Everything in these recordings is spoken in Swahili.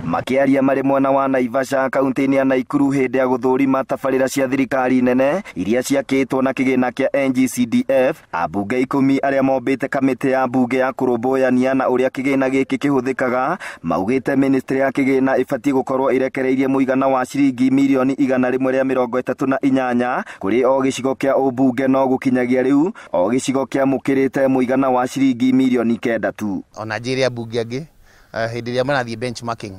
Makiaria marĩ mwena wa Naivasha kaunti-inĩ ya Nakuru hĩndĩ ya gũthũrima tabarĩra cia thirikari nene iria ciakĩtwo na kĩgĩna kĩa NG-CDF, ambunge 10 arĩa mombĩte kamĩtĩ ya mbunge ya kũrũmbũyania na ũrĩa kĩgĩna gĩkĩ kĩhũthĩkaga maugĩte ministry ya kĩgĩna ĩbatiĩ gũkorwo ĩrekereirie mũigana wa ciringi mirioni 138 kũrĩ o gĩcigo kĩa ũmbunge, no gũkinyagia rĩu o gĩcigo kĩamũkĩrĩte mũigana wa ciringi mirioni 9 tu. Ona njĩrĩ ambunge angĩ hĩndĩ ĩrĩa marathiĩ benchmarking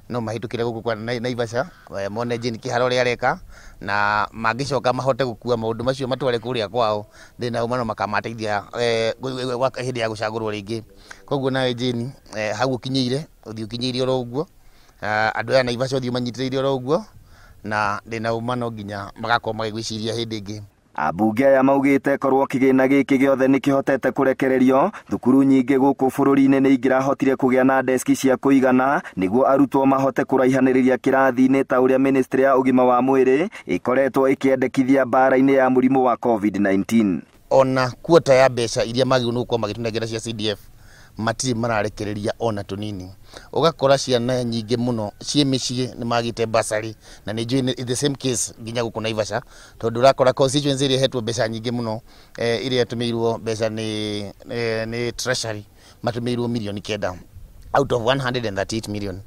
no mahĩtũkĩre gũkũ kwa Naivasha mone jini kĩharo rĩa reka na mangĩcoka mahote gũkua maũndũ macio matware kũrĩa kwao thĩna umano makamateithia hĩndĩ ya gũcagũrwo rĩngĩ. Koguo nawe jini hau ũkinyĩire ũthiĩ oro ũguo, andũ aya Naivasha ũthiĩ manyitĩrĩire oro ũguo na thĩna umano nginya magakorwo magĩgwĩciria hĩndĩ ĩngĩ. Ambunge aya maugĩte korwo kĩgĩna gĩkĩ gĩothe nĩ kĩhotete kũrekererio, thukuru nyingĩ gũkũ bũrũri-inĩ nĩ ingĩrahotire kũgĩa na deski cia kũigana nĩguo arutwo mahote kũraihanĩrĩria kĩrathi-inĩ ta ũrĩa ministry ya ũgima wa mwĩrĩ ĩkoretwo ĩkĩendekithia mbara-inĩ ya mũrimũ wa COVID-19. Ona kuota ya mbeca iria magĩrĩirwo gũkorwo magĩtũnengera cia CDF matirĩ mararekereria ona tũnini. Ũgakora ciana nyingĩ mũno ciĩ mĩciĩ nĩ magĩte basari na nĩ njũĩ the same case nginya gũkũ Naivasha, tondũ ũrakora constituency ĩrĩa hetwo mbeca nyingĩ mũno ĩrĩa yatũmĩirwo mbeca nĩ treasury matũmĩirwo mirioni 9 out of 138 million.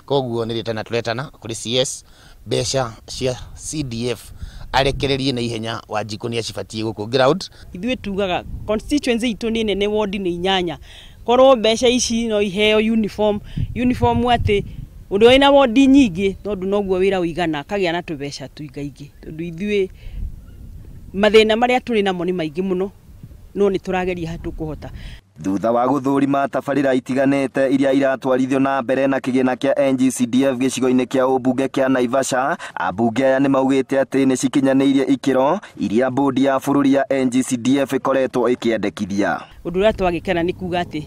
Koguo nĩ turetana kũrĩ CS mbeca cia CDF arekererie na ihenya wa jiko nĩ acibatiĩ gũkũ ground. Ithuĩ tugaga constituency itũ nĩ nene, ward nĩ 8, korwo mbeca ici no iheo uniform atĩ ũndũ wĩna ward nyingĩ tondũ noguo wĩra ũigana kagĩa na tũbeca tũingaingĩ, tondũ ithuĩ mathĩna marĩa tũrĩ namo nĩ maingĩ mũno, no nĩ tũrageria hatukũhota. Thutha wa gũthũrima tabarĩra itiganĩte iria iratwarithio na mbere na kĩgĩna kĩa NG-CDF gĩcigo-inĩ kĩa ũmbunge kĩa Naivasha, ambunge aya nĩ maugĩte atĩ nĩ cikinyanĩirie ikĩro iria bodi ya bũrũri ya NG-CDF ĩkoretwo ĩkĩendekithia. Ũndũ ũrĩa twagĩkena nĩ kuga atĩ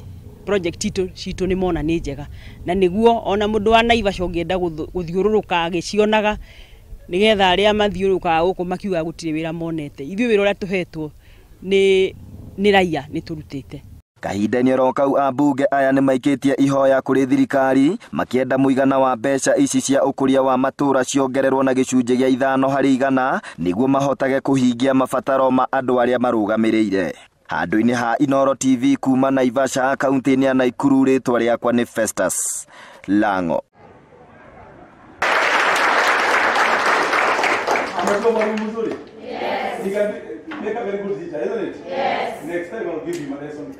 project citũ nĩ mona nĩ njega, na nĩguo ona mũndũ wa Naivasha ũngĩenda gũthiũrũrũka agĩcionaga nĩgetha arĩa mathiũrũrũkaga gũkũ makiuga gũtirĩ wĩra monete. Ithuĩ wĩra ũrĩa tũhetwo nĩ raia nĩ tũrutĩte. Kahinda-inĩ oro kau ambunge aya nĩ maikĩtie ihoya kũrĩ thirikari makĩenda mũigana wa mbeca ici cia ũkũria wa matũũra ciongererwo na gĩcunjĩ gĩa 5% nĩguo mahotage kũhingia mabataro ma andũ arĩa marũgamĩrĩire. Handũ-inĩ ha Inooro TV kuma Naivasha kaunti-inĩ ya Nakuru, rĩtwa rĩakwa nĩ Festus Lango. Yes. Make a very good teacher, isn't it? Yes. Next time I'll give you my lesson.